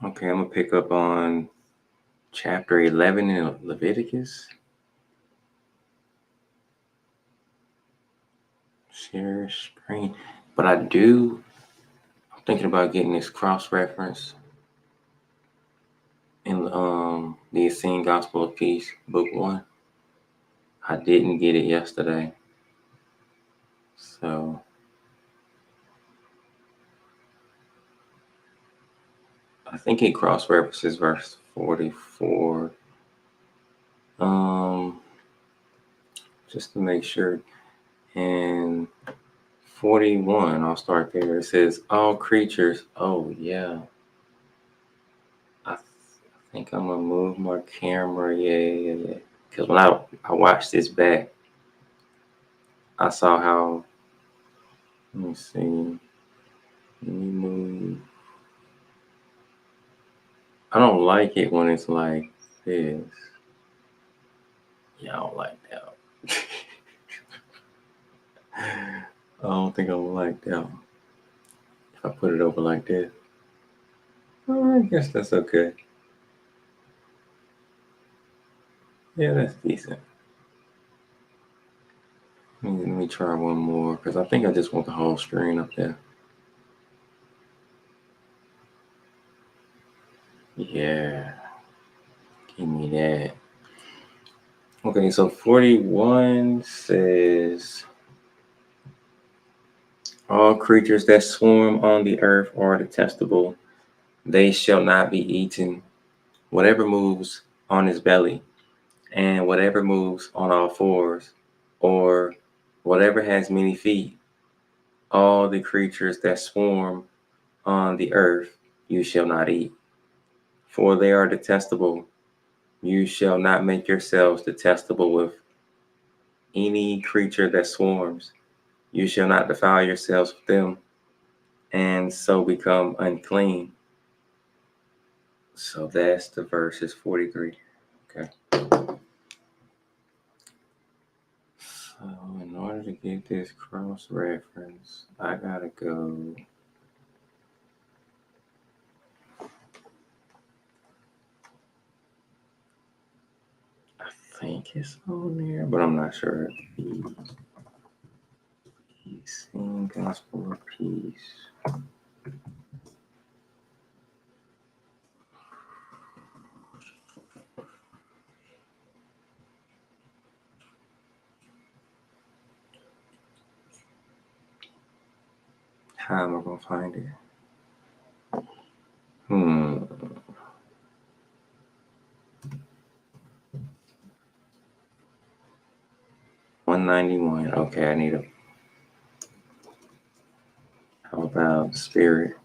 Okay, I'm going to pick up on chapter 11 in Leviticus. Share screen. But I'm thinking about getting this cross-reference in the Essene Gospel of Peace, Book 1. I didn't get it yesterday. So I think it cross-references verse 44. Just to make sure. And 41, I'll start there. It says, all creatures. Oh, yeah. I think I'm going to move my camera. Yeah. Because when I watched this back, I saw how, let me see. Let me move. I don't like it when it's like this. Yeah, I don't like that. I don't think I would like that if I put it over like this. Oh, I guess that's okay. Yeah, that's decent. Let me try one more because I think I just want the whole screen up there. Yeah, give me that. Okay, so 41 says, all creatures that swarm on the earth are detestable. They shall not be eaten. Whatever moves on his belly, and whatever moves on all fours, or whatever has many feet, all the creatures that swarm on the earth you shall not eat. For they are detestable. You shall not make yourselves detestable with any creature that swarms. You shall not defile yourselves with them, and so become unclean. So that's the verses 43. Okay. So in order to get this cross reference, I gotta go. I think it's on there, but I'm not sure. Peace and Gospel of Peace. How am I gonna find it? 191. Okay, I need a. How about spirit?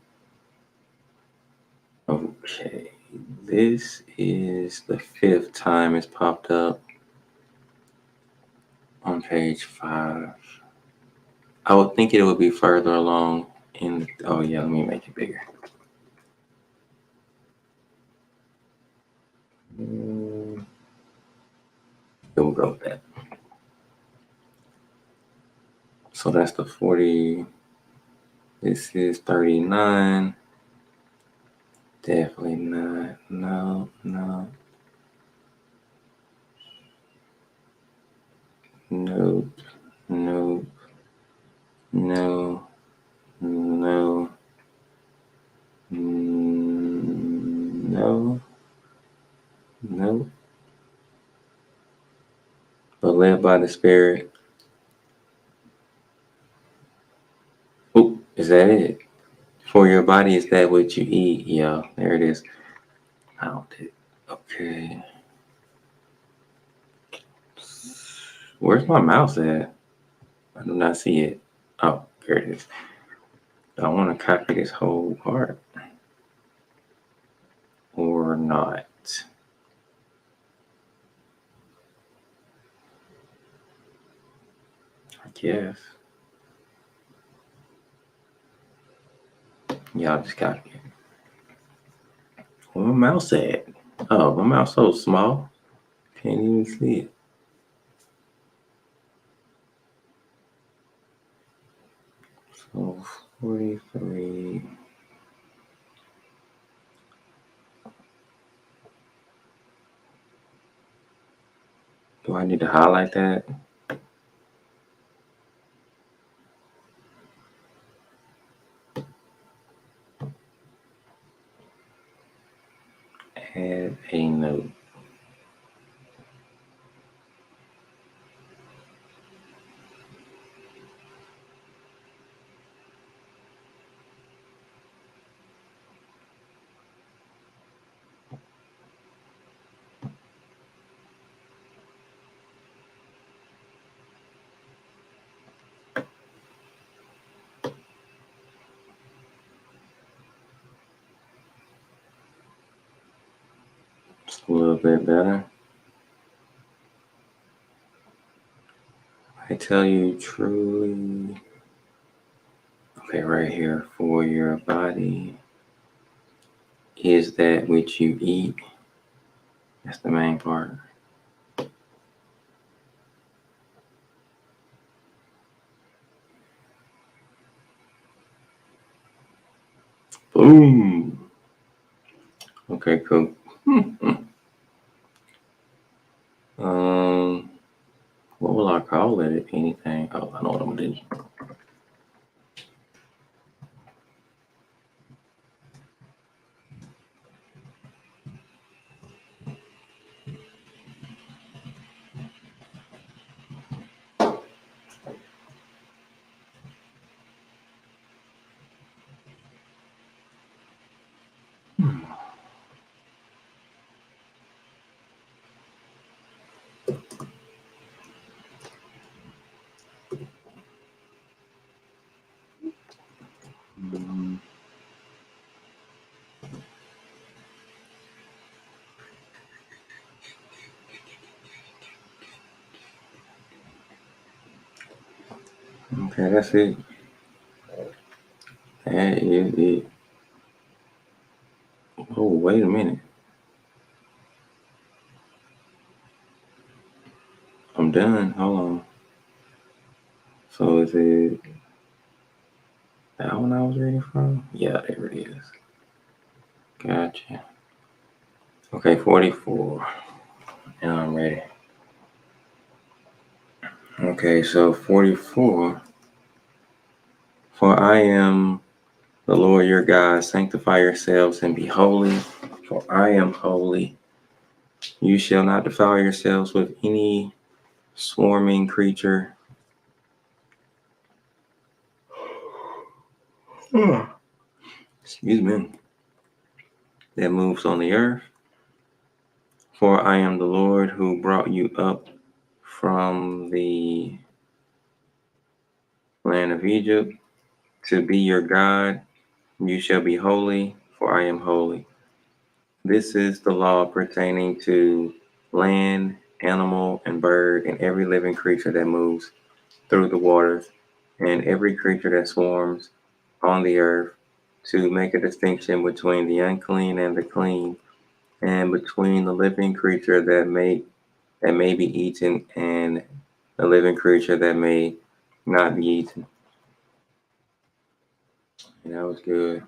Okay, this is the 5th time it's popped up on page 5. I would think it would be further along in. Oh yeah, let me make it bigger. We'll go with that. So that's the 40. This is 39. Definitely not. No. Nope. No. No. No. No. No. But led by the Spirit. Oh, is that it? For your body is that what you eat. Yeah, there it is. Found it. Okay. Where's my mouse at? I do not see it. Oh, there it is. I want to copy this whole part. Or not. I guess. Yeah, I'll just copy it. Where my mouse at? Oh, my mouse so small. Can't even see it. So 43. I need to highlight that. Add a note. Just a little bit better. I tell you truly. Okay, right here. For your body is that which you eat. That's the main part. Boom. Okay, cool. What will I call it? If anything? Oh, I know what I'm gonna do. Okay, that's it. That is it. Oh, wait a minute. I'm done. Hold on. So is it that one I was reading from? Yeah, there it is. Gotcha. Okay, 44. Now I'm ready. Okay, so 44. For I am the Lord your God. Sanctify yourselves and be holy, for I am holy. You shall not defile yourselves with any swarming creature. Excuse me. That moves on the earth. For I am the Lord who brought you up from the land of Egypt to be your God. You shall be holy, for I am holy. This is the law pertaining to land, animal, and bird, and every living creature that moves through the waters, and every creature that swarms on the earth, to make a distinction between the unclean and the clean, and between the living creature that may be eaten and the living creature that may not be eaten. And that was good.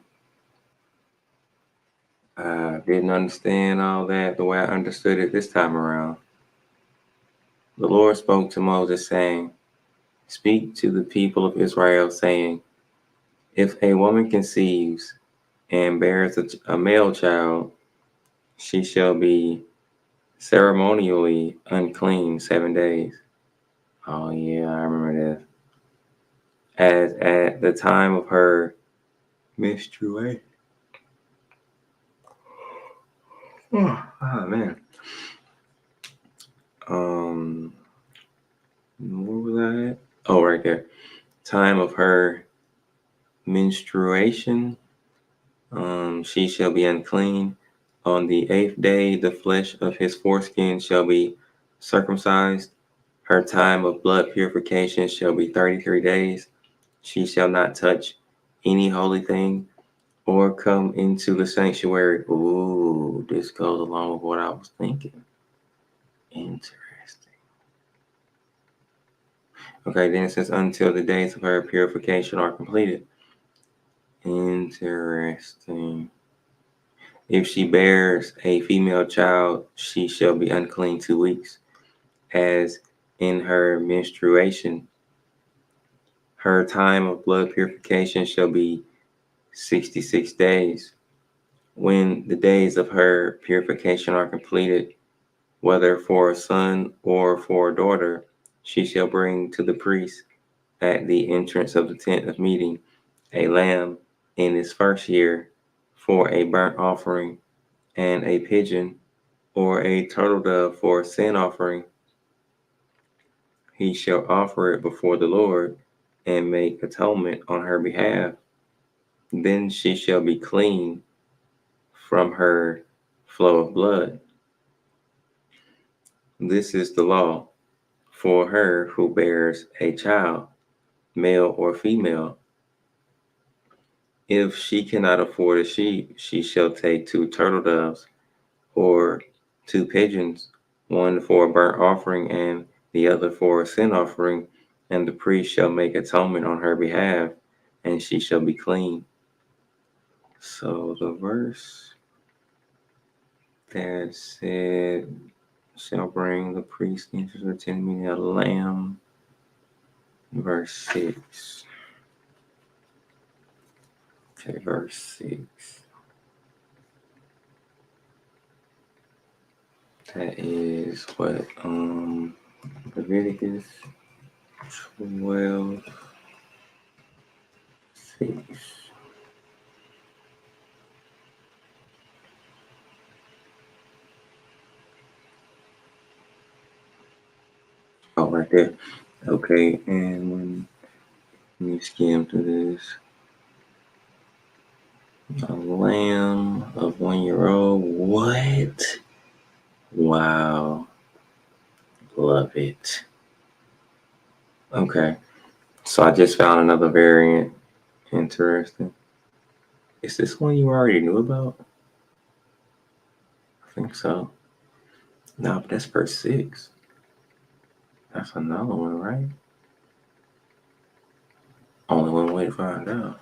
I didn't understand all that the way I understood it this time around. The Lord spoke to Moses, saying, speak to the people of Israel, saying, if a woman conceives and bears a male child, she shall be ceremonially unclean 7 days. Oh, yeah, I remember this. As at the time of her menstruation. Oh, man. Where was I at? Oh, right there. Time of her menstruation. She shall be unclean. On the 8th day, the flesh of his foreskin shall be circumcised. Her time of blood purification shall be 33 days. She shall not touch any holy thing or come into the sanctuary. Ooh, this goes along with what I was thinking. Interesting. Okay, then it says until the days of her purification are completed. Interesting. If she bears a female child, she shall be unclean 2 weeks. as in her menstruation. Her time of blood purification shall be 66 days. When the days of her purification are completed, whether for a son or for a daughter, she shall bring to the priest at the entrance of the tent of meeting a lamb in its first year for a burnt offering, and a pigeon or a turtle dove for a sin offering. He shall offer it before the Lord and make atonement on her behalf. Then she shall be clean from her flow of blood. This is the law for her who bears a child, male or female. If she cannot afford a sheep, she shall take 2 turtle doves or 2 pigeons, one for a burnt offering and the other for a sin offering, and the priest shall make atonement on her behalf, and she shall be clean. So the verse that said, shall bring the priest into the tent meeting a lamb, verse 6. Okay, verse 6. That is what? Leviticus 12, 6. Oh, right there. Okay, and when you skim through this, a lamb of 1 year old. What? Wow. Love it. Okay, so I just found another variant. Interesting. Is this one you already knew about? I think so. No, but that's verse 6. That's another one, right? Only one way to find out.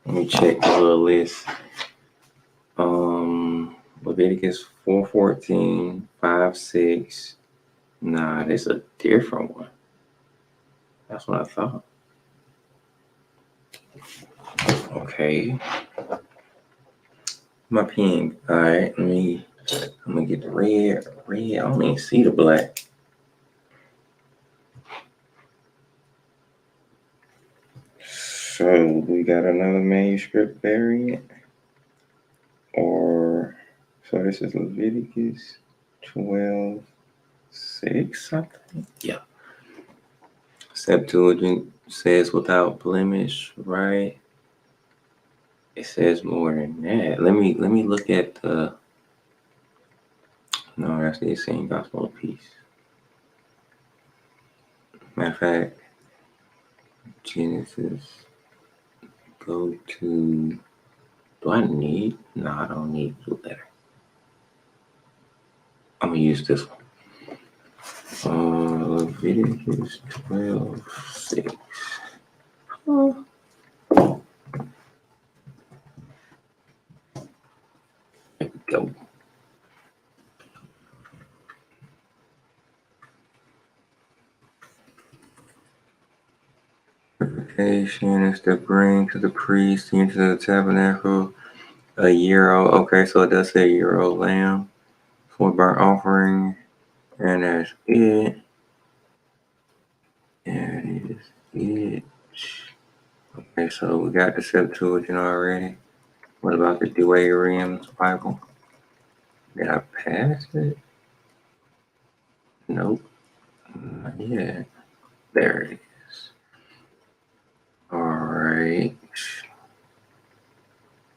Let me check the little list. Leviticus 4:14, 5:6. Nah, there's a different one. That's what I thought. Okay. My pen. Alright, I'm gonna get the red. Red. I don't even see the black. So we got another manuscript variant. Or so this is Leviticus 12:6, I think. Yeah. Septuagint says without blemish, right? It says more than that. Let me look at the. No, that's the same gospel of peace. Matter of fact, Genesis. Go to. Do I need? No, I don't need the letter. I'm gonna use this one. Leviticus 12:6. Oh. There we go. Purification is to bring to the priest into the tabernacle a year old. Okay, so it does say a year old lamb for burnt offering, and that's it. That is it. Okay, so we got the Septuagint already. What about the Douay-Rheims Bible? Did I pass it? Nope. Not yet. There it is. All right.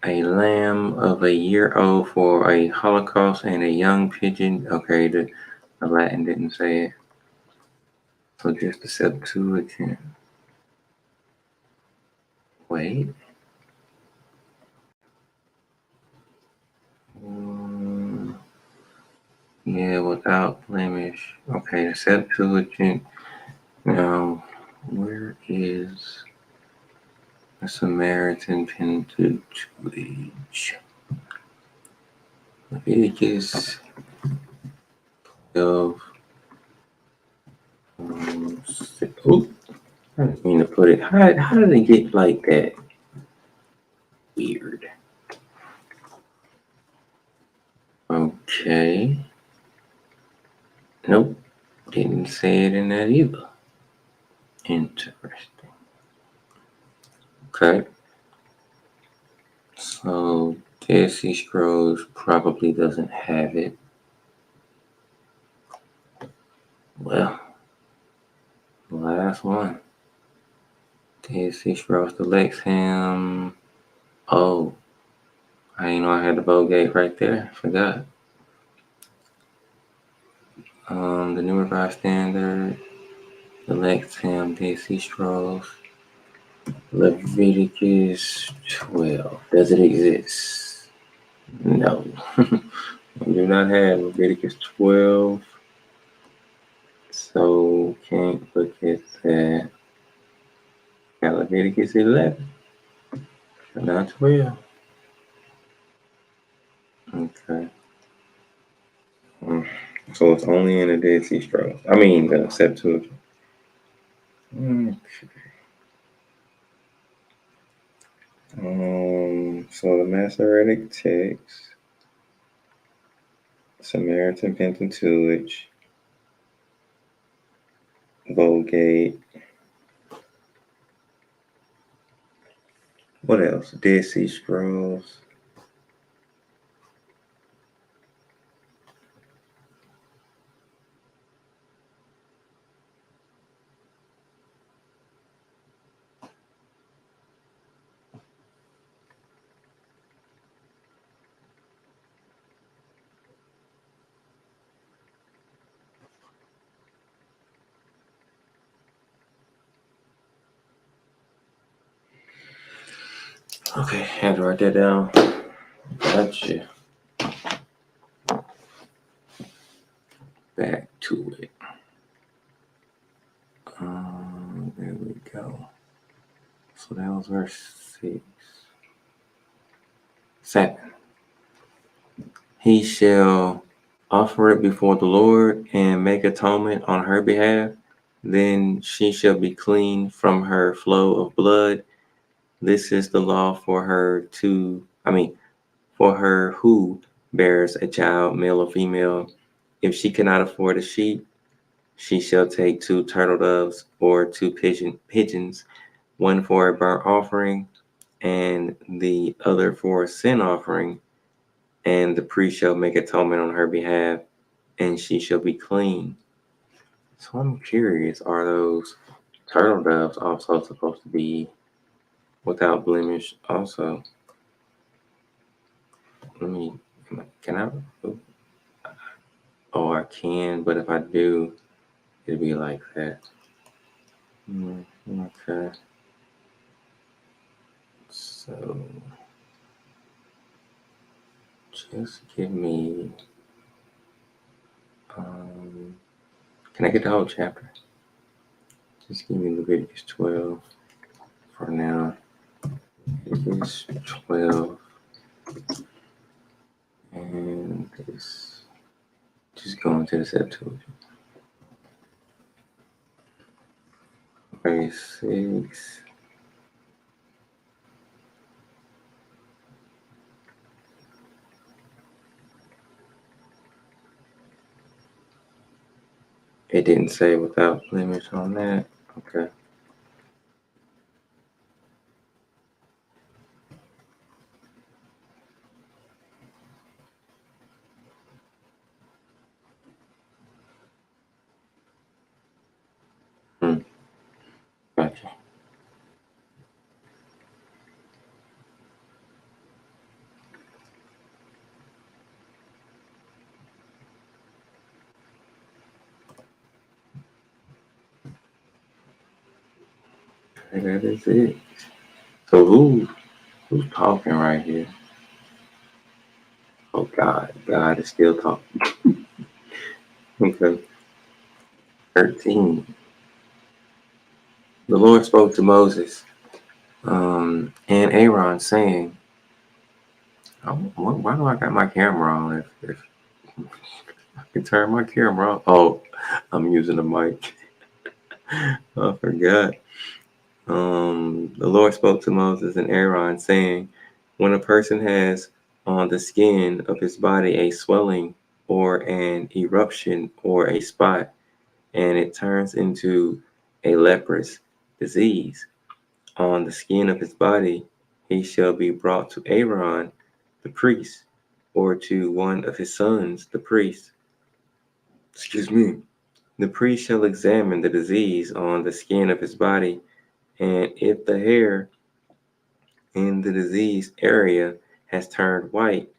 A lamb of a year old for a holocaust and a young pigeon. Okay, the Latin didn't say it. So just the Septuagint. Wait. Yeah, without blemish. Okay, the Septuagint. Now, where is the Samaritan Pentateuch? Leviticus 12. Oop, I didn't mean to put it. How did it get like that? Weird. Okay. Nope. Didn't say it in that either. Interesting. Okay. So Dead Sea Scrolls probably doesn't have it. Well, last one. Dead Sea Scrolls to Lexham. Oh, I didn't know I had the Vulgate right there. Forgot. The New Revised Standard, the Lexham Dead Sea Scrolls, Leviticus 12. Does it exist? No. I do not have Leviticus 12. So can't look at that. Got Leviticus 11, but not 12. Okay. Mm. So it's only in the Dead Sea Scrolls. I mean, the Septuagint. Okay. So the Masoretic text, Samaritan Pentateuch, Vulgate. What else? Dead Sea Scrolls. Okay, had to write that down. Gotcha. Back to it. There we go. So that was verse 6. 7. He shall offer it before the Lord and make atonement on her behalf. Then she shall be clean from her flow of blood. This is the law for her for her who bears a child, male or female. If she cannot afford a sheep, she shall take 2 turtle doves or 2 pigeons, one for a burnt offering and the other for a sin offering, and the priest shall make atonement on her behalf, and she shall be clean. So I'm curious, are those turtle doves also supposed to be without blemish also? Let me, can I? Oh, I can, but if I do, it'll be like that. Okay. So just give me, can I get the whole chapter? Just give me Leviticus 12 for now. Leviticus 12 and this, just going to the Septuagint. Verse 6. It didn't say without blemish on that. Okay. Gotcha. Okay, that is it. So who's talking right here? Oh God, God is still talking. Okay. 13. The Lord spoke to Moses and Aaron, saying, why do I got my camera on if I can turn my camera on? Oh, I'm using the mic. I forgot. The Lord spoke to Moses and Aaron, saying, when a person has on the skin of his body a swelling or an eruption or a spot, and it turns into a leprous disease on the skin of his body, he shall be brought to Aaron the priest, or to one of his sons the priest. Excuse me. The priest shall examine the disease on the skin of his body, and if the hair in the diseased area has turned white,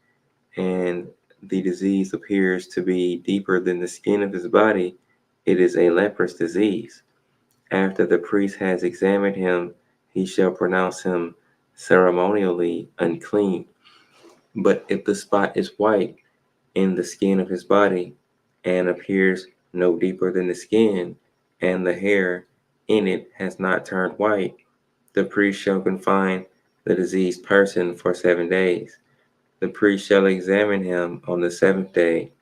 and the disease appears to be deeper than the skin of his body, it is a leprous disease. After the priest has examined him, he shall pronounce him ceremonially unclean. But if the spot is white in the skin of his body, and appears no deeper than the skin, and the hair in it has not turned white, the priest shall confine the diseased person for 7 days. The priest shall examine him on the seventh day,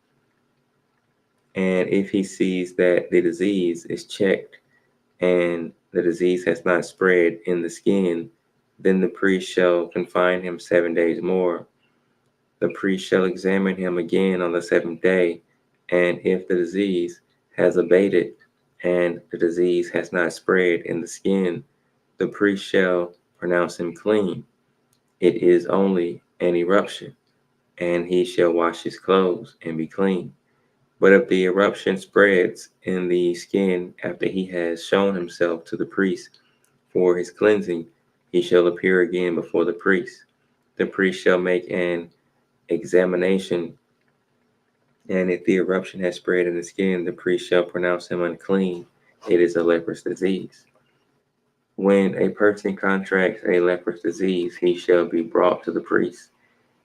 and if he sees that the disease is checked and the disease has not spread in the skin, then the priest shall confine him 7 days more. The priest shall examine him again on the seventh day, and if the disease has abated and the disease has not spread in the skin, the priest shall pronounce him clean. It is only an eruption, and he shall wash his clothes and be clean. But if the eruption spreads in the skin after he has shown himself to the priest for his cleansing, he shall appear again before the priest. The priest shall make an examination, and if the eruption has spread in the skin, the priest shall pronounce him unclean. It is a leprous disease. When a person contracts a leprous disease, he shall be brought to the priest.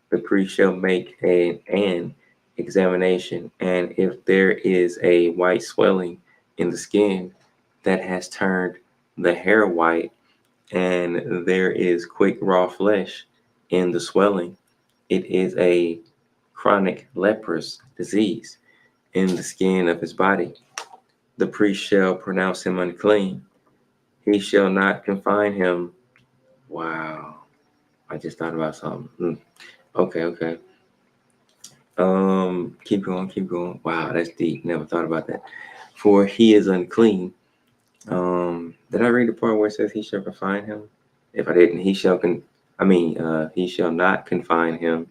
The priest shall make an examination, and if there is a white swelling in the skin that has turned the hair white, and there is quick raw flesh in the swelling, it is a chronic leprous disease in the skin of his body. The priest shall pronounce him unclean. He shall not confine him. Wow. I just thought about something. Okay. Keep going, keep going. Wow, that's deep. Never thought about that. For he is unclean. Did I read the part where it says he shall confine him? If I didn't, he shall not confine him,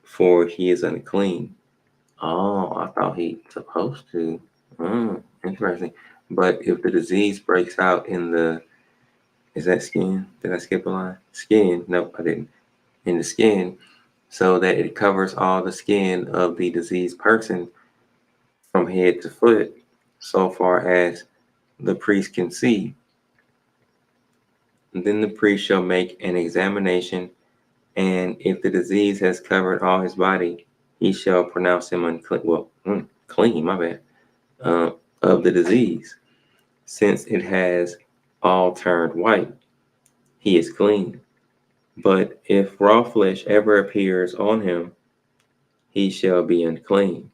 for he is unclean. Oh, I thought he supposed to. Interesting. But if the disease breaks out in the, is that skin? Did I skip a line? Skin? Nope, I didn't. In the skin, so that it covers all the skin of the diseased person from head to foot, so far as the priest can see. And then the priest shall make an examination, and if the disease has covered all his body, he shall pronounce him unclean. Well, clean, my bad, of the disease. Since it has all turned white, he is clean. But if raw flesh ever appears on him, he shall be unclean.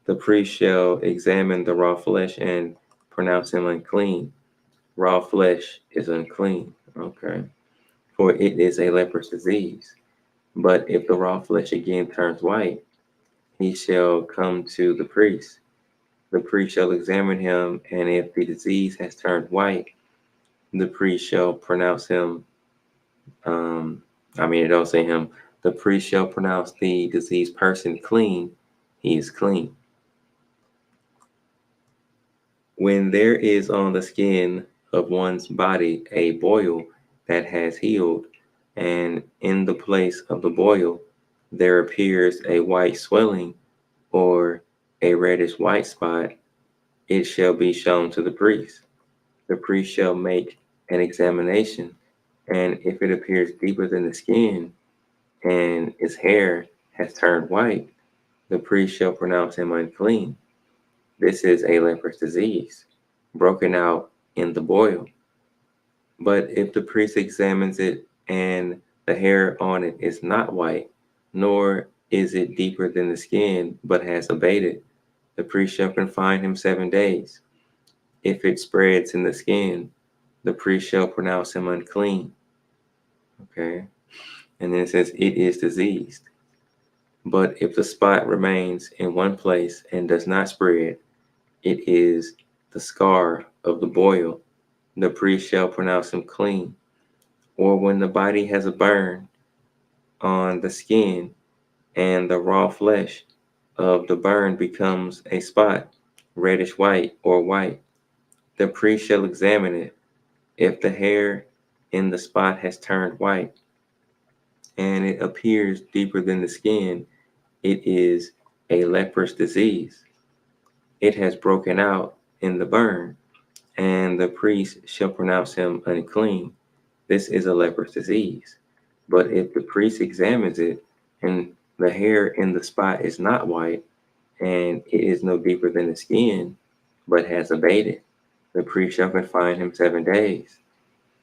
The priest shall examine the raw flesh and pronounce him unclean. Raw flesh is unclean. Okay. For it is a leprous disease. But if the raw flesh again turns white, he shall come to the priest. The priest shall examine him, and if the disease has turned white, the priest shall pronounce him. It don't say him. The priest shall pronounce the diseased person clean. He is clean. When there is on the skin of one's body a boil that has healed, and in the place of the boil there appears a white swelling or a reddish white spot, it shall be shown to the priest. The priest shall make an examination, and if it appears deeper than the skin and his hair has turned white, the priest shall pronounce him unclean. This is a leprous disease, broken out in the boil. But if the priest examines it and the hair on it is not white, nor is it deeper than the skin, but has abated, the priest shall confine him 7 days. If it spreads in the skin, the priest shall pronounce him unclean. Okay. And then it says, it is diseased. But if the spot remains in one place and does not spread, it is the scar of the boil. The priest shall pronounce him clean. Or when the body has a burn on the skin and the raw flesh of the burn becomes a spot, reddish white or white, the priest shall examine it. If the hair in the spot has turned white and it appears deeper than the skin, it is a leprous disease. It has broken out in the burn, and the priest shall pronounce him unclean. This is a leprous disease. But if the priest examines it, and the hair in the spot is not white, and it is no deeper than the skin, but has abated, the priest shall confine him 7 days.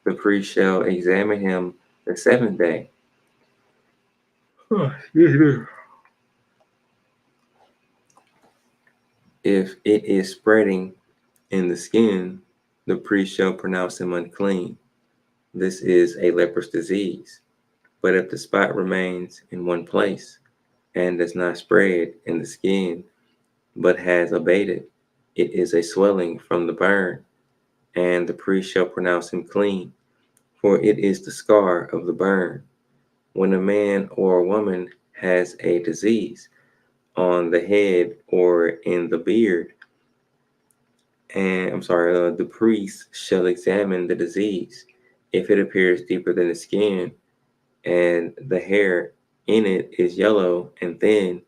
The priest shall examine him the seventh day. If it is spreading in the skin, the priest shall pronounce him unclean. This is a leprous disease. But if the spot remains in one place and does not spread in the skin, but has abated, it is a swelling from the burn, and the priest shall pronounce him clean, for it is the scar of the burn. When a man or a woman has a disease on the head or in the beard, the priest shall examine the disease. If it appears deeper than the skin and the hair in it is yellow and thin,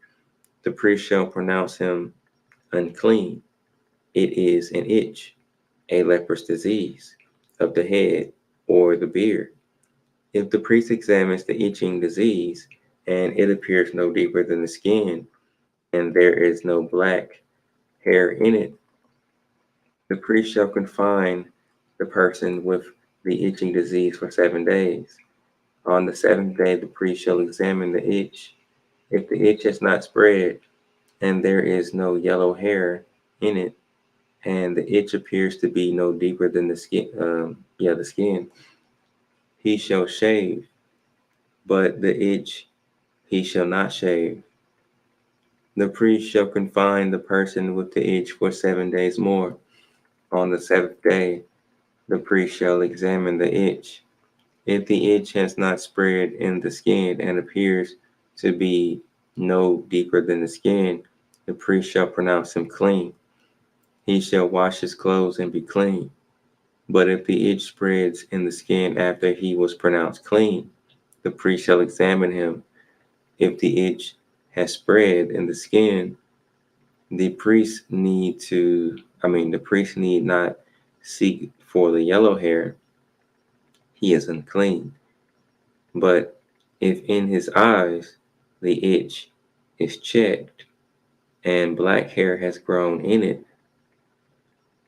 the priest shall pronounce him unclean. It is an itch, a leprous disease of the head or the beard. If the priest examines the itching disease and it appears no deeper than the skin and there is no black hair in it, the priest shall confine the person with the itching disease for 7 days. On the seventh day, the priest shall examine the itch. If the itch has not spread and there is no yellow hair in it, and the itch appears to be no deeper than the skin, the skin, he shall shave, but the itch he shall not shave. The priest shall confine the person with the itch for 7 days more. On the seventh day, the priest shall examine the itch. If the itch has not spread in the skin and appears to be no deeper than the skin, the priest shall pronounce him clean. He shall wash his clothes and be clean. But if the itch spreads in the skin after he was pronounced clean, the priest shall examine him. If the itch has spread in the skin, the priest need not seek for the yellow hair. He is unclean. But if in his eyes the itch is checked and black hair has grown in it,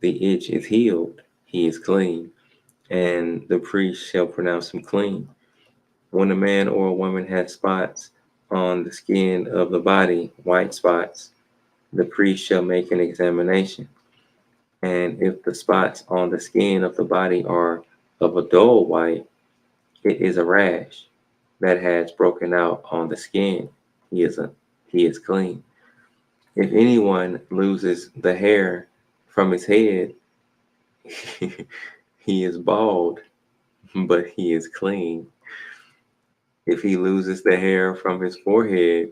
the itch is healed, he is clean, and the priest shall pronounce him clean. When a man or a woman has spots on the skin of the body, white spots, the priest shall make an examination. And if the spots on the skin of the body are of a dull white, it is a rash that has broken out on the skin. He is clean. If anyone loses the hair from his head, he is bald, but he is clean. If he loses the hair from his forehead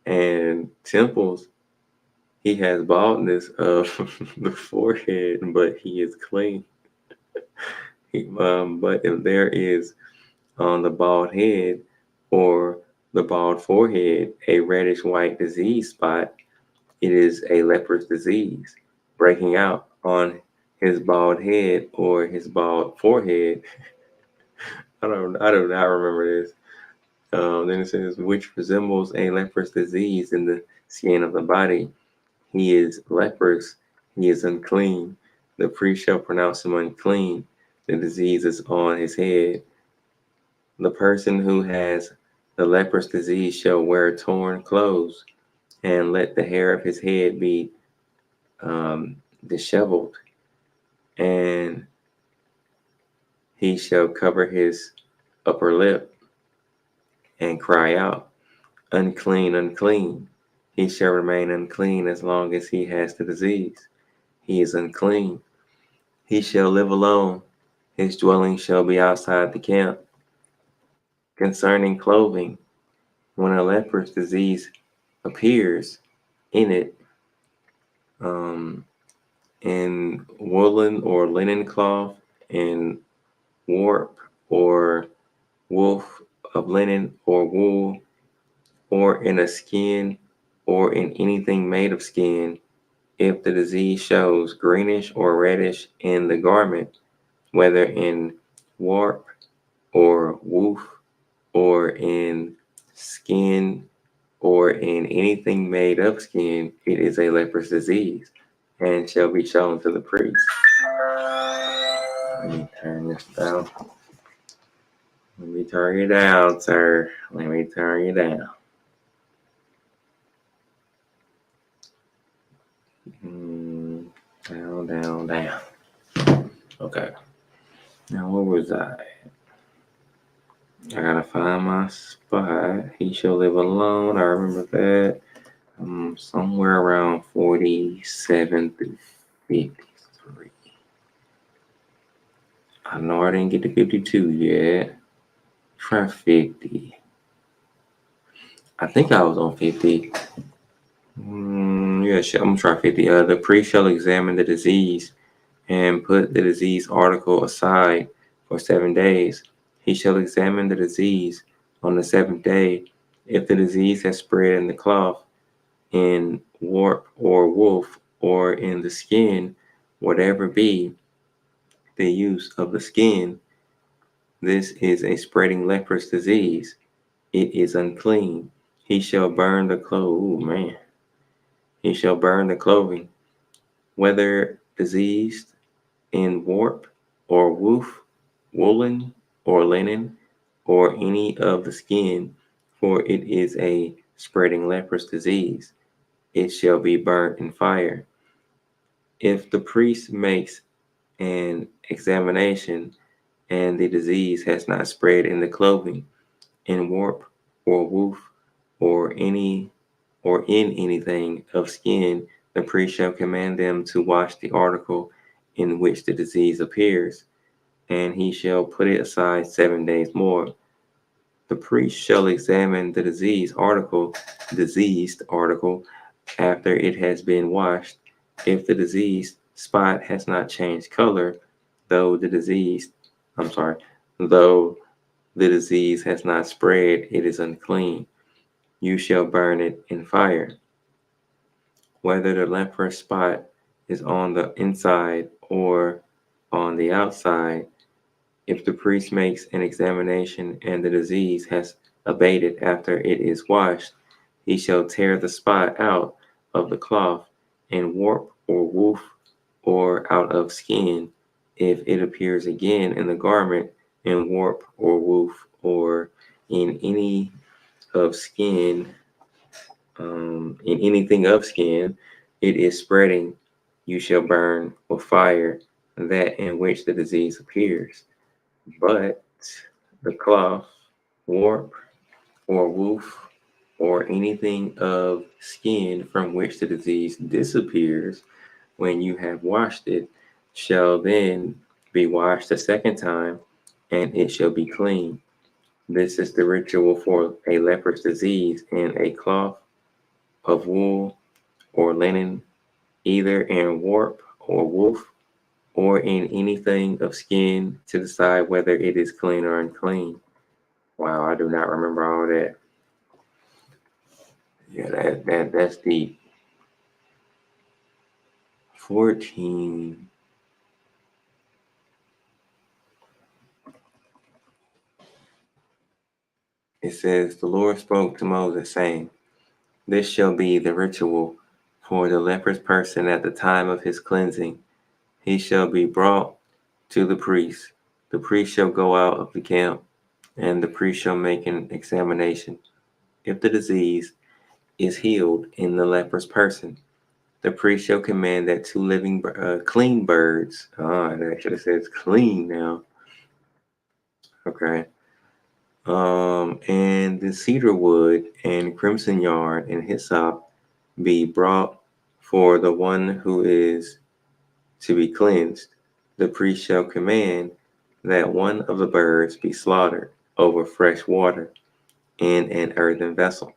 and temples, he has baldness of the forehead, but he is clean. But if there is on the bald head or the bald forehead a reddish white disease spot, it is a leprous disease breaking out on his bald head or his bald forehead. I do not remember this. Then it says, which resembles a leprous disease in the skin of the body. He is leprous. He is unclean. The priest shall pronounce him unclean. The disease is on his head. The person who has the leprous disease shall wear torn clothes and let the hair of his head be disheveled. and he shall cover his upper lip and cry out, unclean, unclean. He shall remain unclean as long as he has the disease. He is unclean. He shall live alone. His dwelling shall be outside the camp. Concerning clothing, when a leprous disease appears in it, in woolen or linen cloth, in warp or woof of linen or wool, or in a skin, or in anything made of skin, if the disease shows greenish or reddish in the garment, whether in warp or woof, or in skin, or in anything made of skin, it is a leprous disease, and shall be shown to the priest. Let me turn this down. Let me turn you down, sir. Let me turn you down. Down, down, down. Okay. Now, where was I? I gotta find my spot. He shall live alone. I remember that. Somewhere around 47 through 53. I know I didn't get to 52 yet. Try 50. I think I was on 50. Yeah, I'm gonna try 50. The priest shall examine the disease and put the disease article aside for 7 days. He shall examine the disease on the 7th day. If the disease has spread in the cloth, in warp or woof, or in the skin, whatever be the use of the skin, this is a spreading leprous disease. It is unclean. He shall burn the clothes. Man. He shall burn the clothing, whether diseased, in warp or woof, woolen or linen, or any of the skin, for it is a spreading leprous disease. It shall be burnt in fire. If the priest makes an examination and the disease has not spread in the clothing, in warp or woof, or in anything of skin, the priest shall command them to wash the article in which the disease appears, and he shall put it aside 7 days more. The priest shall examine the diseased article, after it has been washed. If the diseased spot has not changed color, though the disease has not spread, it is unclean. You shall burn it in fire. Whether the leprous spot is on the inside or on the outside, if the priest makes an examination and the disease has abated after it is washed, he shall tear the spot out of the cloth and warp or woof or out of skin. If it appears again in the garment in warp or woof or in any of skin, in anything of skin, it is spreading. You shall burn with fire that in which the disease appears. But the cloth, warp, or woof, or anything of skin from which the disease disappears when you have washed it, shall then be washed a second time, and it shall be clean. This is the ritual for a leprous disease in a cloth of wool or linen, either in warp or woof, or in anything of skin, to decide whether it is clean or unclean. Wow, I do not remember all that. Yeah, that's deep. 14. It says, the Lord spoke to Moses, saying, this shall be the ritual for the leprous person at the time of his cleansing. He shall be brought to the priest. The priest shall go out of the camp, and the priest shall make an examination. If the disease is healed in the leprous person, The priest shall command that two living clean birds. It actually says clean now. Okay. And the cedar wood and crimson yarn and hyssop be brought for the one who is to be cleansed. The priest shall command that one of the birds be slaughtered over fresh water in an earthen vessel.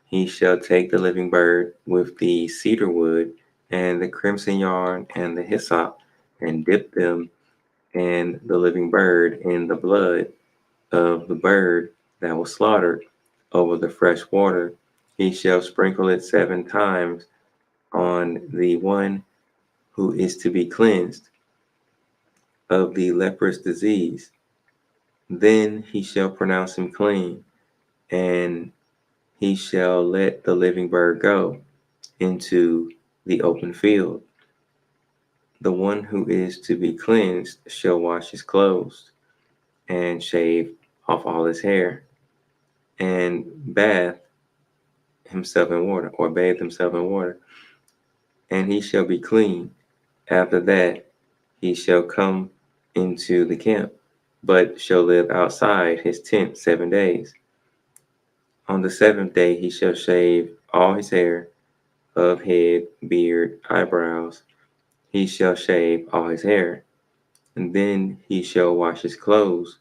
He shall take the living bird with the cedar wood and the crimson yarn and the hyssop, and dip them and the living bird in the blood of the bird that was slaughtered over the fresh water. He shall sprinkle it 7 times on the one who is to be cleansed of the leprous disease. Then he shall pronounce him clean, and he shall let the living bird go into the open field. The one who is to be cleansed shall wash his clothes and shave off all his hair and bathe himself in water, or bathe himself in water, and he shall be clean. After that, he shall come into the camp, but shall live outside his tent 7 days. On the seventh day, he shall shave all his hair of head, beard, eyebrows. He shall shave all his hair, and then he shall wash his clothes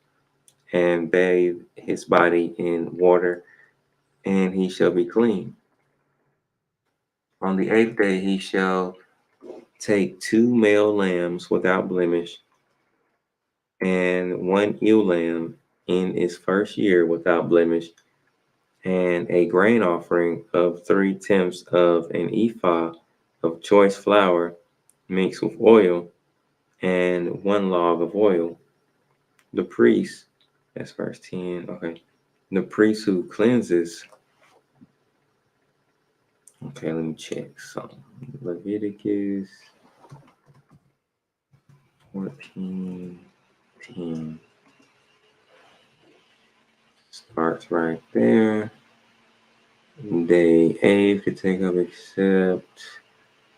and bathe his body in water, and he shall be clean. On the 8th day, he shall take 2 male lambs without blemish, and 1 ewe lamb in its first year without blemish, and a grain offering of 3/10 of an ephah of choice flour mixed with oil, and 1 log of oil. The priest, that's verse 10, okay. The priest who cleanses, okay, let me check some. Leviticus 14:10 starts right there. Day 8 to take up except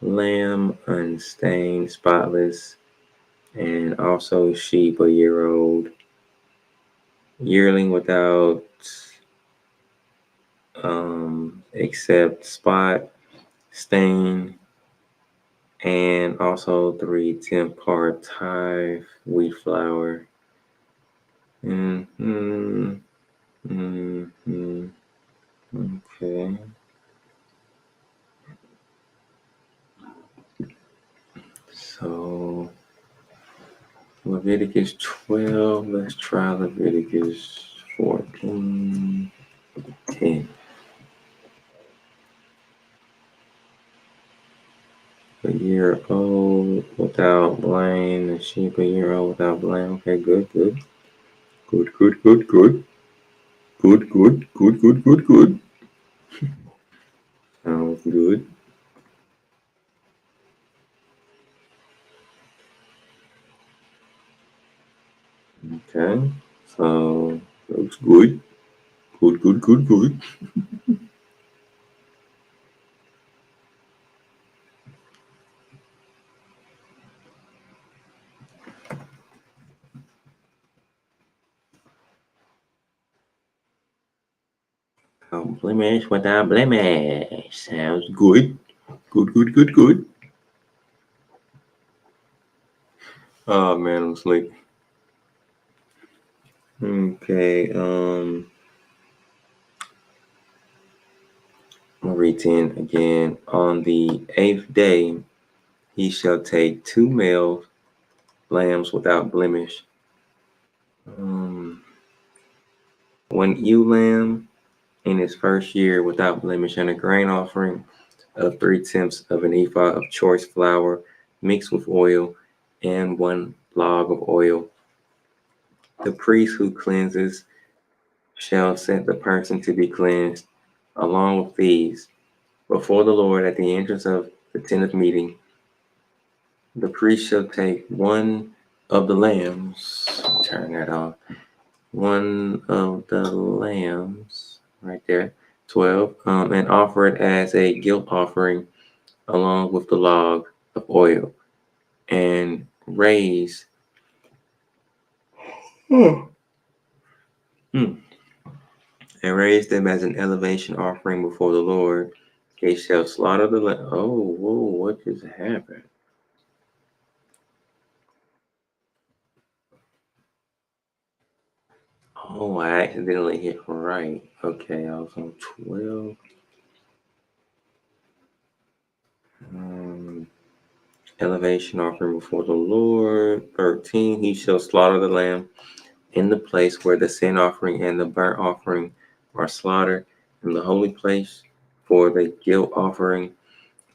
lamb unstained, spotless, and also sheep a year old, yearling without except spot, stain, and also 3/10 part tithe wheat flour. Mm-hmm. Mm-hmm. Okay. So Leviticus 12. Let's try Leviticus 14:10. A year old without blame. A sheep a year old without blame. Okay, good, good. Good, good, good, good. Good, good, good, good, good, good. Sounds good. Okay. So looks good. Good, good, good, good. Blemish without blemish. Sounds good. Good, good, good, good. Oh man, I'm sleepy. Okay, I'll read 10 again. On the 8th day, he shall take 2 male lambs without blemish, 1 ewe lamb in its first year without blemish, and a grain offering of 3/10 of an ephah of choice flour mixed with oil, and 1 log of oil. The priest who cleanses shall set the person to be cleansed along with these before the Lord at the entrance of the tent of meeting. The priest shall take one of the lambs, turn that on, one of the lambs, right there, 12, and offer it as a guilt offering along with the log of oil, and raise Hmm. Hmm. and raise them as an elevation offering before the Lord. They shall slaughter the lamb. Oh, whoa, what just happened? Oh, I accidentally hit right. Okay, I was on 12. Um, Elevation offering before the Lord. 13. He shall slaughter the lamb in the place where the sin offering and the burnt offering are slaughtered, in the holy place. For the guilt offering,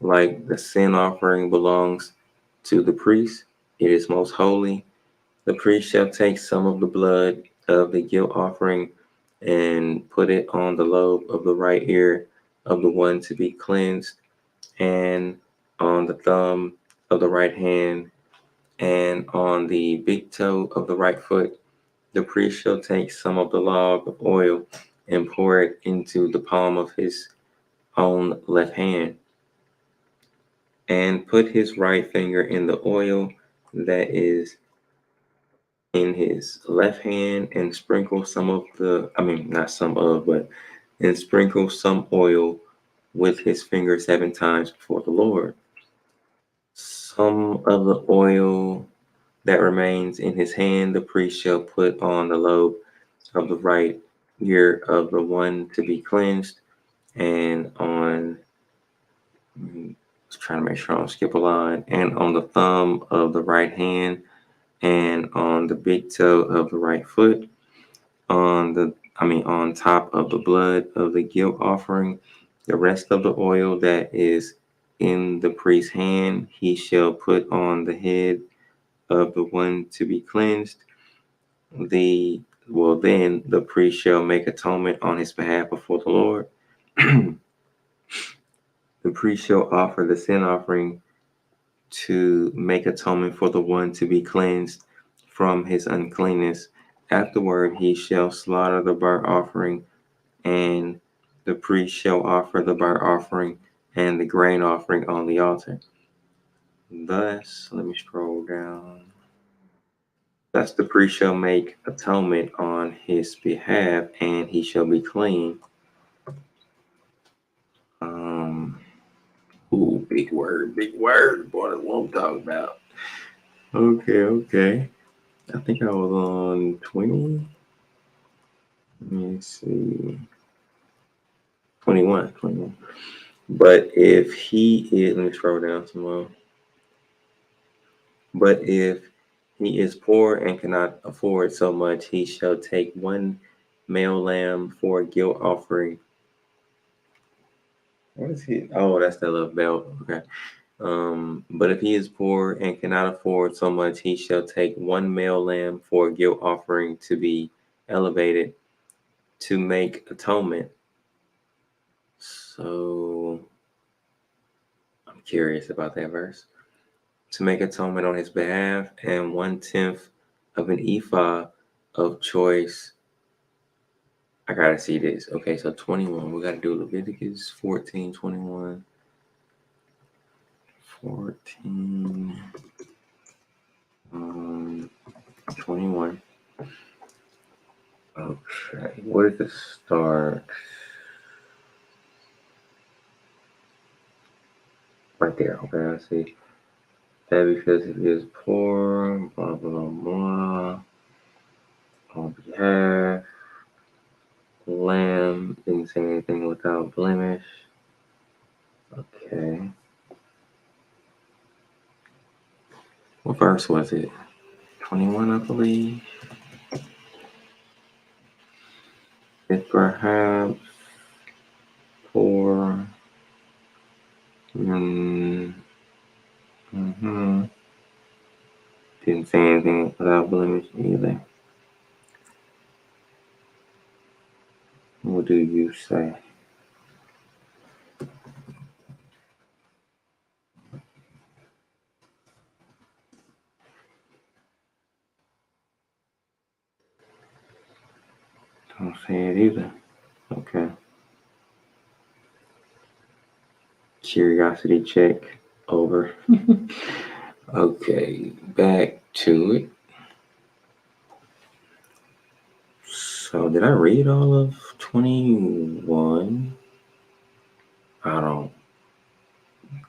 like the sin offering, belongs to the priest. It is most holy. The priest shall take some of the blood of the guilt offering and put it on the lobe of the right ear of the one to be cleansed, and on the thumb of the right hand, and on the big toe of the right foot. The priest shall take some of the log of oil and pour it into the palm of his own left hand, and put his right finger in the oil that is in his left hand, and sprinkle some of the, I mean, not some of, but and sprinkle some oil with his finger 7 times before the Lord. Some of the oil that remains in his hand, the priest shall put on the lobe of the right ear of the one to be cleansed, and on, trying to make sure I don't skip a line, and on the thumb of the right hand, and on the big toe of the right foot, on top of the blood of the guilt offering. The rest of the oil that is in the priest's hand, he shall put on the head of the one to be cleansed. Then the priest shall make atonement on his behalf before the Lord. The priest shall offer the sin offering to make atonement for the one to be cleansed from his uncleanness. Afterward, he shall slaughter the burnt offering, and the priest shall offer the burnt offering and the grain offering on the altar. Thus, let me scroll down. Thus, the priest shall make atonement on his behalf, and he shall be clean. Um, big word, big word. Boy, that's what I'm talking about. Okay. I think I was on 20. Let me see. 21. But if he is, let me scroll down some more. But if he is poor and cannot afford so much, he shall take one male lamb for a guilt offering. What is he? Oh, that's that little belt. Okay. But if he is poor and cannot afford so much, he shall take one male lamb for a guilt offering to be elevated to make atonement. So I'm curious about that verse. To make atonement on his behalf, and 1/10 of an ephah of choice. I gotta see this. Okay, so 21. We gotta do Leviticus 14, 21. 14, 21. Okay, where does it start? Right there. Okay, I see. That because it is poor, blah, blah, blah. On behalf, lamb, didn't say anything without blemish. Okay. What verse was it? 21, I believe. If perhaps poor. Mm-hmm. Didn't say anything without blemish either. What do you say? Don't say it either. Okay. Curiosity check over. Okay, back to it. So, did I read all of 21? I don't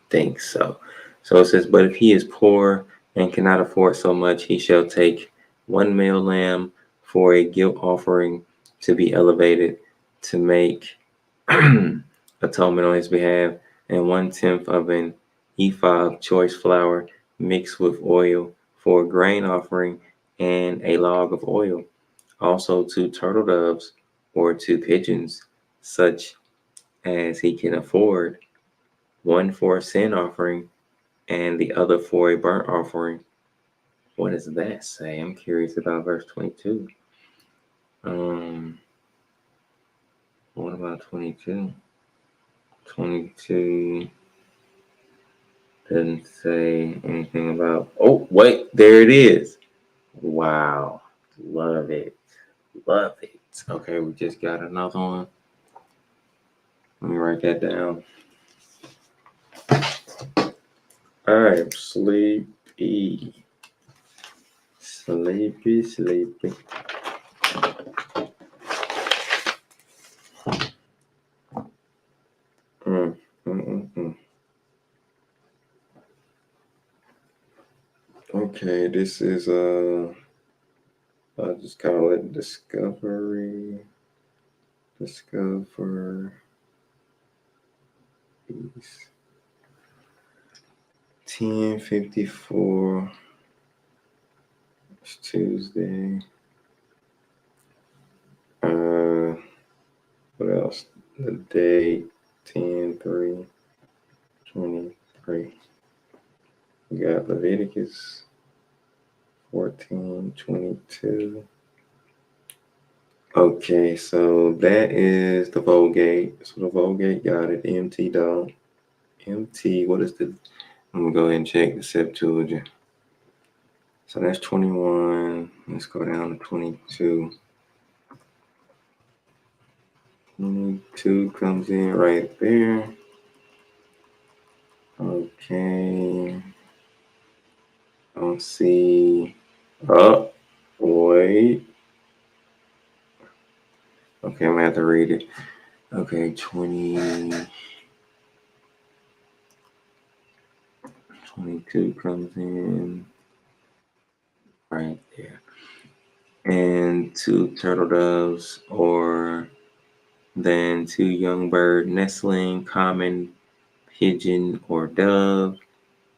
think so. So it says, but if he is poor and cannot afford so much, he shall take one male lamb for a guilt offering to be elevated to make atonement on his behalf, and 1/10 of an ephah of choice flour mixed with oil for a grain offering, and a log of oil. Also 2 turtle doves or 2 pigeons, such as he can afford, one for a sin offering and the other for a burnt offering. What does that say? I'm curious about verse 22. What about 22? 22 doesn't say anything about. Oh, wait, there it is. Wow, love it, love it. Okay, we just got another one. Let me write that down. I'm sleepy, sleepy, sleepy. Mm, mm, mm, mm. Okay, this is I just kind of let discover peace. 10:54. It's Tuesday. What else? The date 10/3/23. We got Leviticus 14:22. Okay, so that is the Vulgate. So the Vulgate got it. MT dog. MT. What is the? I'm gonna go ahead and check the Septuagint. So that's 21. Let's go down to 22. 22 comes in right there. Okay. I don't see. Oh, wait. Okay, I'm gonna have to read it. Okay, 22 comes in right there. And 2 turtle doves, or then 2 young bird nestling, common pigeon or dove.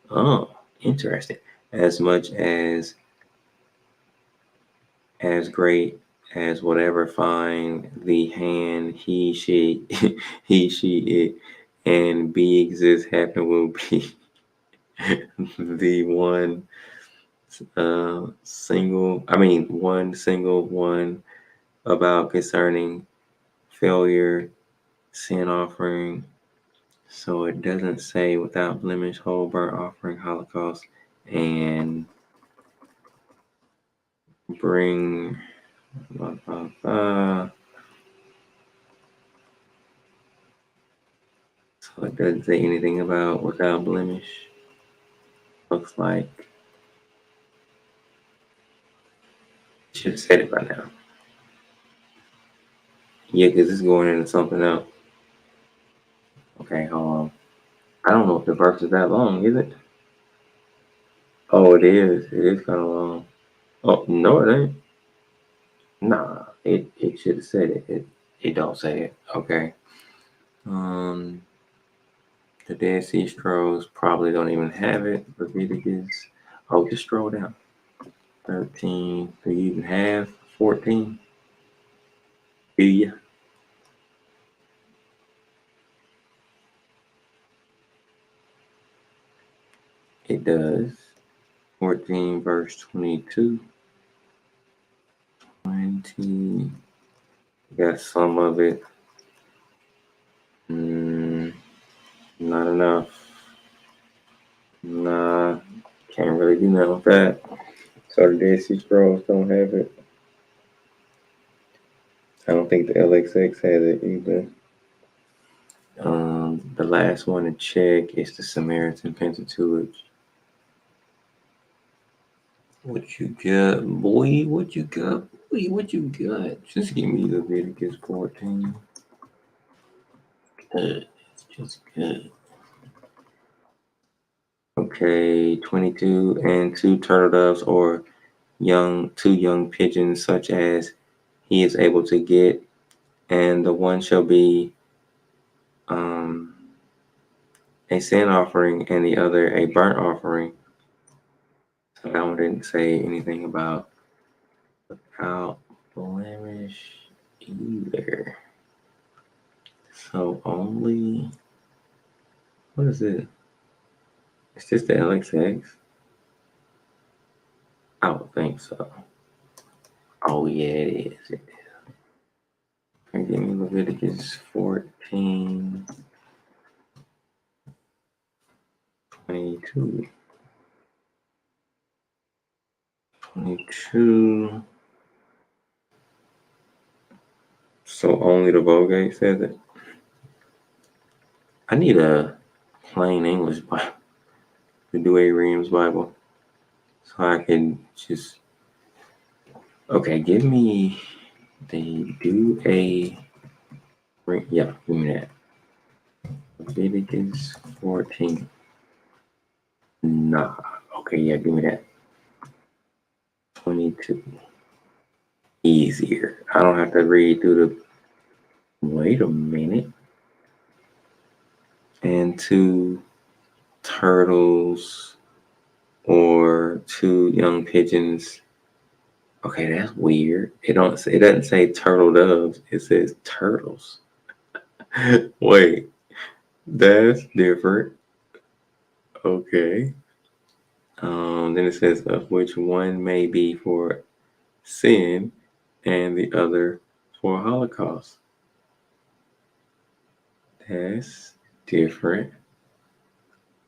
Oh, interesting. As much as great as whatever find the hand he she he she it and be exist happen will be the one one single one about concerning failure sin offering. So it doesn't say without blemish whole burnt offering holocaust and bring so it doesn't say anything about without blemish. Looks like should have said it by now. Yeah, because it's going into something else. Okay, hold on. I don't know if the verse is that long, is it? Oh, it is. It is kind of long. Oh, no, it ain't. Nah, it should have said it. It don't say it. Okay. Um, the Dead Sea Scrolls probably don't even have it. Leviticus. Oh, just scroll down. 13. Do you even have 14? Do you? It does. 14 verse 22. 20. Got some of it. Not enough. Nah, can't really do nothing with that. So the Dead Sea Scrolls don't have it. I don't think the LXX has it either. The last one to check is the Samaritan Pentateuch. What you got, boy? What you got, boy? What you got? Just give me Leviticus 14. Good. It's just good. Okay, 22, and 2 turtle doves or two young pigeons, such as he is able to get, and the one shall be a sin offering, and the other a burnt offering. So that one didn't say anything about without blemish either. So only, what is it? Is this the LXX? I don't think so. Oh yeah, it is. It is. Okay, give me Leviticus 14, 22. 22. So only the Vulgate says it. I need a plain English Bible, the Douay Reams Bible, so I can just. Okay, give me the Douay. Yeah, give me that. Leviticus 14. Nah. Okay, yeah, give me that. 22. Easier. I don't have to read through the. Wait a minute. And 2 turtles or 2 young pigeons. Okay, that's weird. It doesn't say turtle doves. It says turtles. Wait, that's different. Okay. Then it says of which one may be for sin and the other for Holocaust. That's different.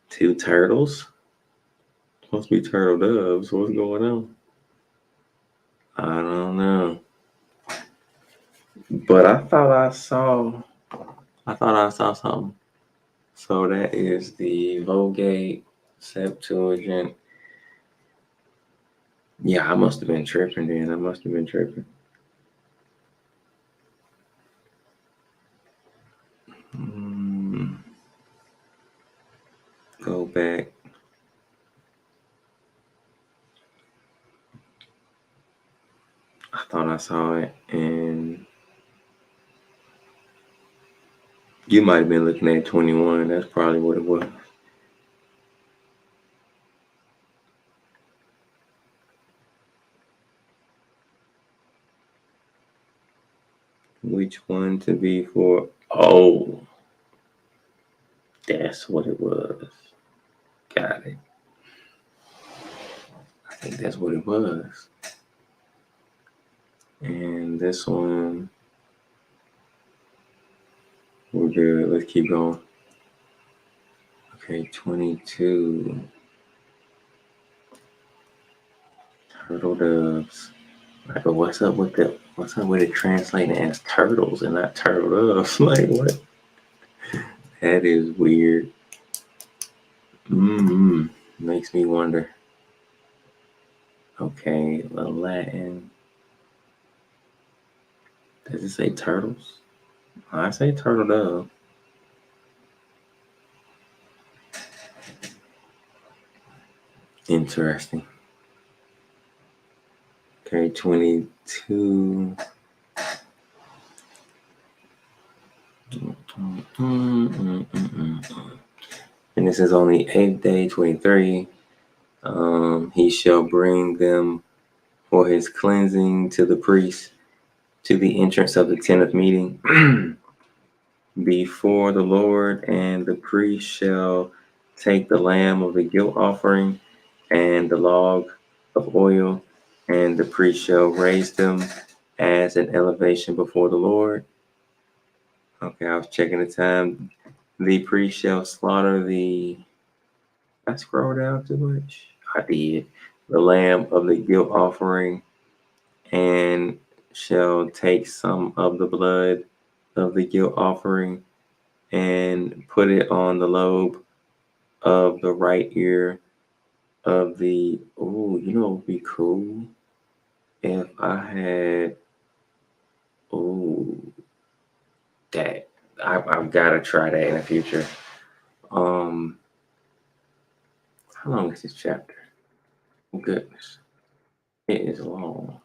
2 turtles. Supposed to be turtle doves. What's going on? I don't know. But I thought I saw something. So that is the Vulgate Septuagint. Yeah, I must have been tripping then. I must have been tripping. Go back. I thought I saw it, and you might have been looking at 21. That's probably what it was. Which one to be for? Oh, that's what it was. Got it. I think that's what it was. And this one, we're good. Let's keep going. Okay, 22. Turtle doves. Like, but what's up with it translating as turtles and not turtle doves? Like what? That is weird. Makes me wonder. Okay, the Latin. Does it say turtles? I say turtle dove. Interesting. Okay, 22. And this is on the 8th day, 23. He shall bring them for his cleansing to the priest to the entrance of the tent of meeting before the Lord, and the priest shall take the lamb of the guilt offering and the log of oil, and the priest shall raise them as an elevation before the Lord. Okay, I was checking the time. The priest shall slaughter the. I scrolled down too much. I did. The lamb of the guilt offering, and shall take some of the blood of the guilt offering and put it on the lobe of the right ear of the. Oh, what would be cool if I had. Oh, that I've got to try that in the future. Um, how long is this chapter? Oh, goodness, it is long.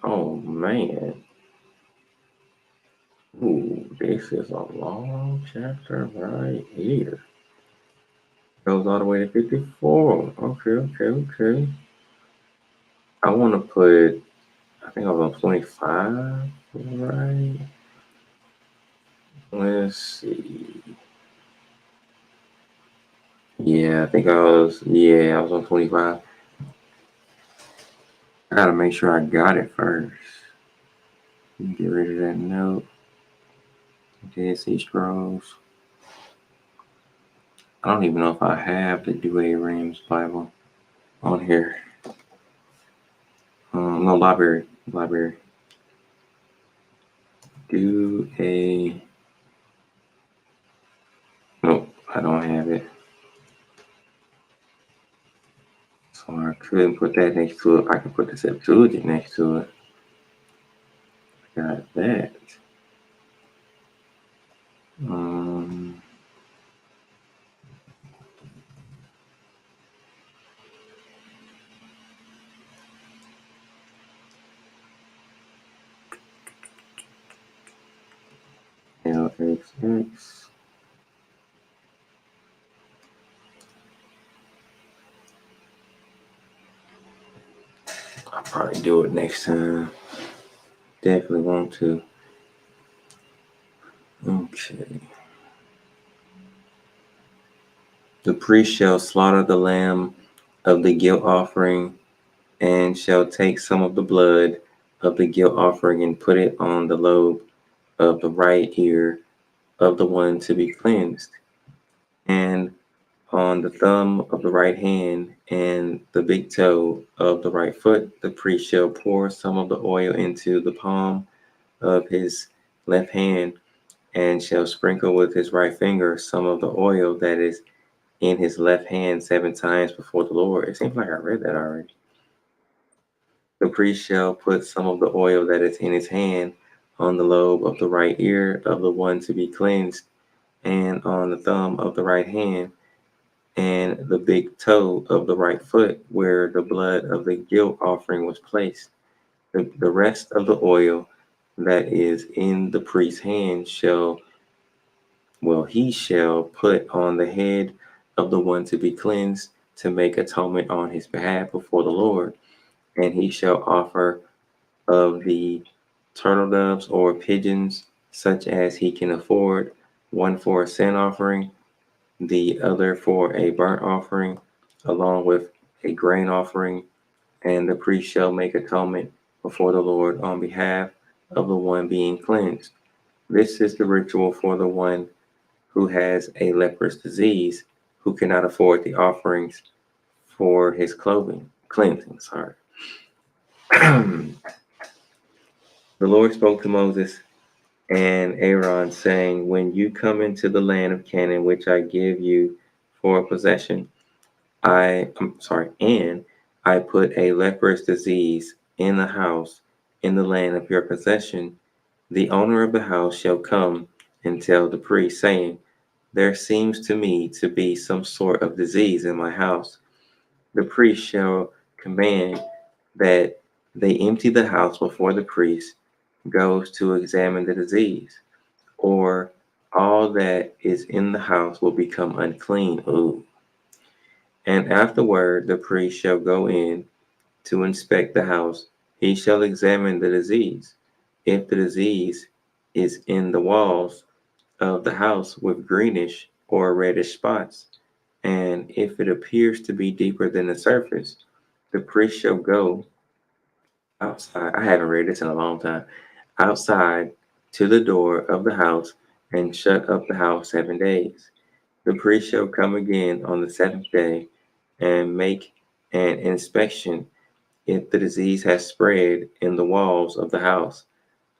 Oh man. Ooh, this is a long chapter right here. Goes all the way to 54. Okay, okay, okay. I want to put, I think I was on 25, right? Let's see. Yeah, I was on 25. I gotta make sure I got it first. Get rid of that note. Dead Sea Scrolls. I don't even know if I have the Douay Rams Bible on here. No, library. Library. Douay. Nope, I don't have it. So I couldn't put that next to it. I can put the Septuagint next to it. Got that. Um, LXX. I'll probably do it next time. Definitely want to. Okay. The priest shall slaughter the lamb of the guilt offering and shall take some of the blood of the guilt offering and put it on the lobe of the right ear of the one to be cleansed, and on the thumb of the right hand and the big toe of the right foot. The priest shall pour some of the oil into the palm of his left hand and shall sprinkle with his right finger some of the oil that is in his left hand 7 times before the Lord. It seems like I read that already. The priest shall put some of the oil that is in his hand on the lobe of the right ear of the one to be cleansed, and on the thumb of the right hand, and the big toe of the right foot, where the blood of the guilt offering was placed. The rest of the oil that is in the priest's hand he shall put on the head of the one to be cleansed to make atonement on his behalf before the Lord. And he shall offer of the turtle doves or pigeons, such as he can afford, one for a sin offering, the other for a burnt offering, along with a grain offering, and the priest shall make atonement before the Lord on behalf of the one being cleansed. This is the ritual for the one who has a leprous disease, who cannot afford the offerings for his cleansing. Sorry. The Lord spoke to Moses and Aaron, saying, when you come into the land of Canaan, which I give you for a possession, and I put a leprous disease in the house in the land of your possession, the owner of the house shall come and tell the priest, saying, there seems to me to be some sort of disease in my house. The priest shall command that they empty the house before the priest goes to examine the disease, or all that is in the house will become unclean. Ooh. And afterward the priest shall go in to inspect the house. He shall examine the disease. If the disease is in the walls of the house with greenish or reddish spots, and if it appears to be deeper than the surface, the priest shall go outside. I haven't read this in a long time. Outside to the door of the house and shut up the house 7 days. The priest shall come again on the seventh day and make an inspection. If the disease has spread in the walls of the house,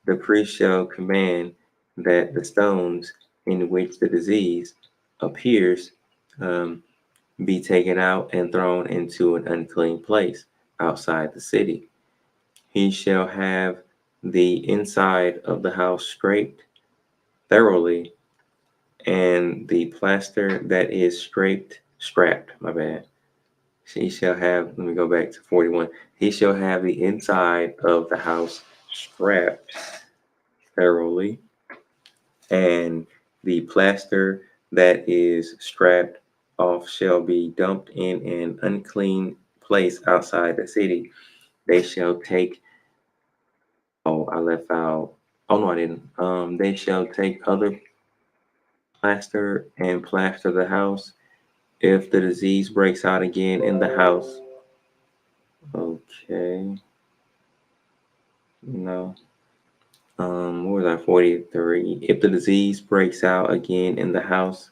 the priest shall command that the stones in which the disease appears um, be taken out and thrown into an unclean place outside the city. He shall have the inside of the house scraped thoroughly, and the plaster that is scrapped, my bad. He shall have, let me go back to 41. He shall have the inside of the house scrapped thoroughly, and the plaster that is scrapped off shall be dumped in an unclean place outside the city. They shall take, oh, I left out, oh no, I didn't. They shall take other plaster and plaster the house. If the disease breaks out again in the house, okay, no. What was I, 43? If the disease breaks out again in the house,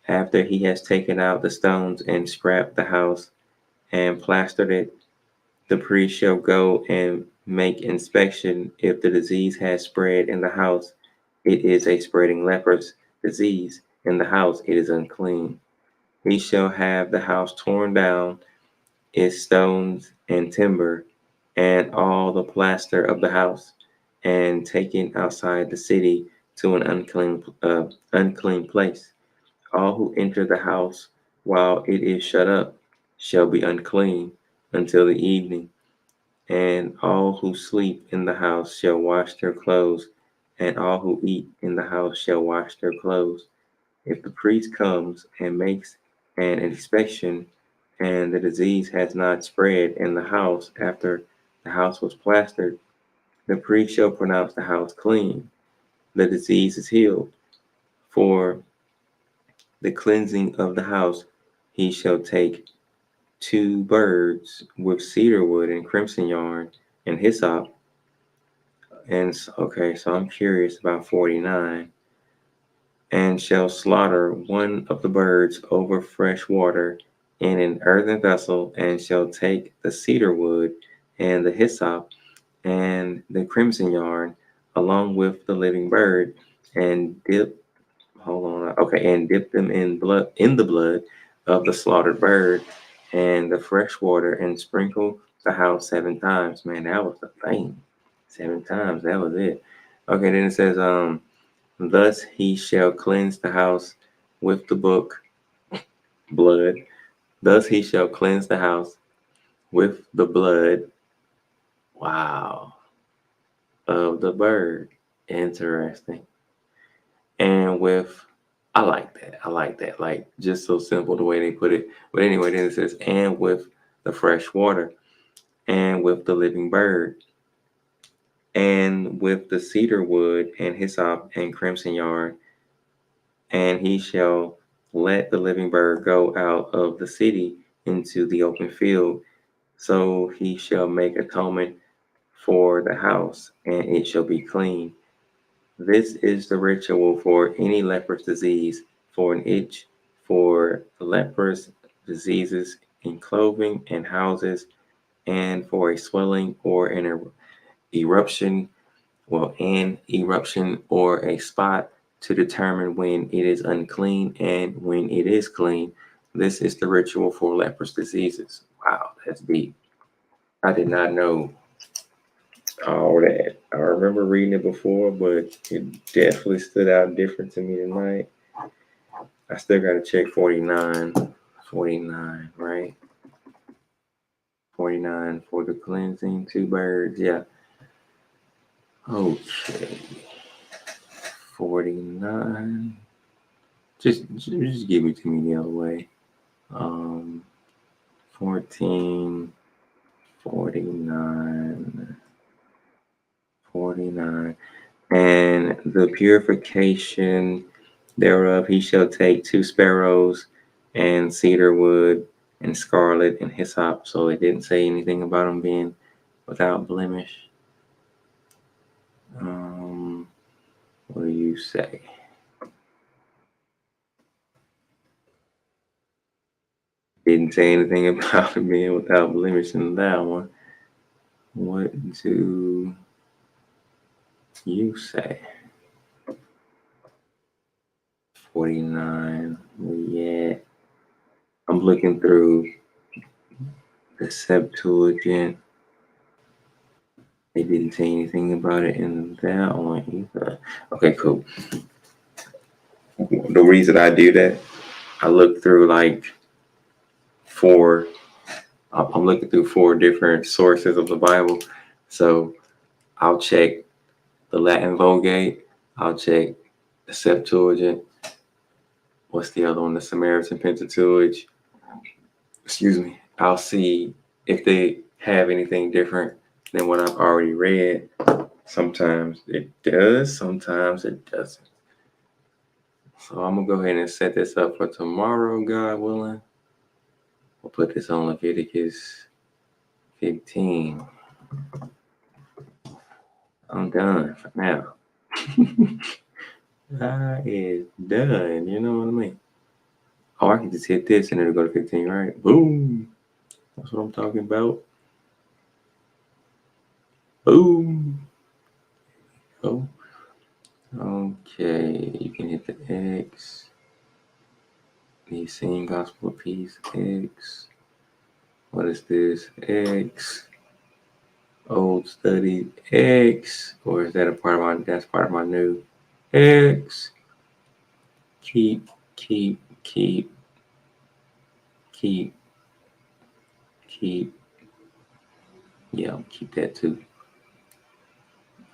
after he has taken out the stones and scrapped the house and plastered it, the priest shall go and make inspection. If the disease has spread in the house, it is a spreading leprous disease in the house, it is unclean. He shall have the house torn down, its stones and timber, and all the plaster of the house, and taken outside the city to an unclean place. All who enter the house while it is shut up shall be unclean until the evening, and all who sleep in the house shall wash their clothes, and all who eat in the house shall wash their clothes. If the priest comes and makes an inspection, and the disease has not spread in the house after the house was plastered, the priest shall pronounce the house clean. The disease is healed. For the cleansing of the house, he shall take 2 birds with cedar wood and crimson yarn and hyssop. And okay, so I'm curious about 49. And shall slaughter one of the birds over fresh water in an earthen vessel, and shall take the cedar wood and the hyssop and the crimson yarn along with the living bird, and dip them in the blood of the slaughtered bird and the fresh water, and sprinkle the house 7 times. Man, that was the thing. 7 times, that was it. Okay, then it says, thus he shall cleanse the house with the blood. Thus he shall cleanse the house with the blood. Wow. Of the bird. Interesting. And with, I like that. I like that. Like, just so simple the way they put it. But anyway, then it says, and with the fresh water, and with the living bird, and with the cedar wood and hyssop and crimson yarn, and he shall let the living bird go out of the city into the open field. So he shall make atonement for the house, and it shall be clean. This is the ritual for any leprous disease, for an itch, for leprous diseases in clothing and houses, and for a swelling or an eruption, an eruption or a spot, to determine when it is unclean and when it is clean. This is the ritual for leprous diseases. Wow, that's deep. I did not know all that. I remember reading it before, but it definitely stood out different to me tonight. I still got to check 49. 49, right? 49 for the cleansing, 2 birds. Yeah. Okay. 49. Just give it to me the other way. 14, 49, 49. And the purification thereof, he shall take 2 sparrows and cedar wood and scarlet and hyssop. So it didn't say anything about them being without blemish. What do you say? Didn't say anything about it being without blemish in that one. What do you say? 49. Yeah. I'm looking through the Septuagint. They didn't say anything about it in that one either. Okay, cool. The reason I do that, I look through like four. I'm looking through four different sources of the Bible. So I'll check the Latin Vulgate. I'll check the Septuagint. What's the other one? The Samaritan Pentateuch. Excuse me. I'll see if they have anything different than what I've already read. Sometimes it does, sometimes it doesn't. So I'm gonna go ahead and set this up for tomorrow, God willing. We'll put this on Leviticus 15. I'm done for now. I is done. You know what I mean? Oh, I can just hit this and it'll go to 15, right? Boom. That's what I'm talking about. Boom. Oh. Okay. You can hit the X. The same gospel of peace. X. What is this? X. Old study X. Or is that a part of my, that's part of my new X. Keep. Yeah, keep that too.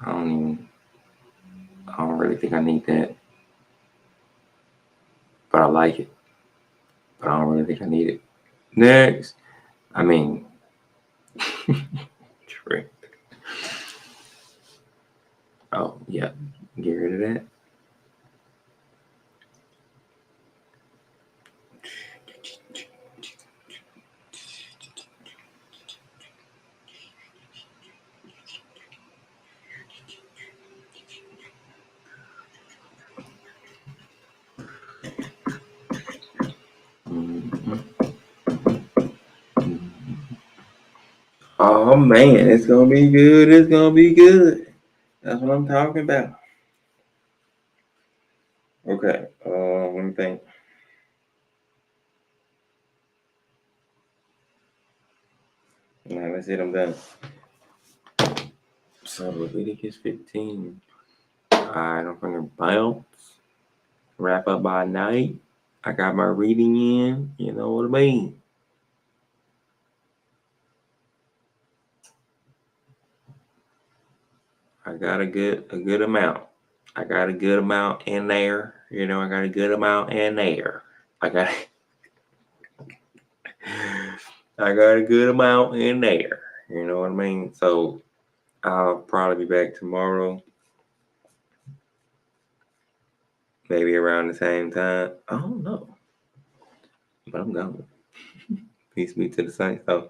I don't really think I need that. But I like it. But I don't really think I need it. Next. I mean, trick. Oh, yeah. Get rid of that. Oh man, it's gonna be good. It's gonna be good. That's what I'm talking about. Okay. Let me think. Now that's it. I'm done. So Leviticus 15. Alright, I'm gonna bounce. Wrap up by night. I got my reading in. You know what I mean? I got a good amount. I got a good amount in there. You know, I got a good amount in there. I got I got a good amount in there. You know what I mean? So I'll probably be back tomorrow. Maybe around the same time. I don't know. But I'm going. Peace be to the saints. So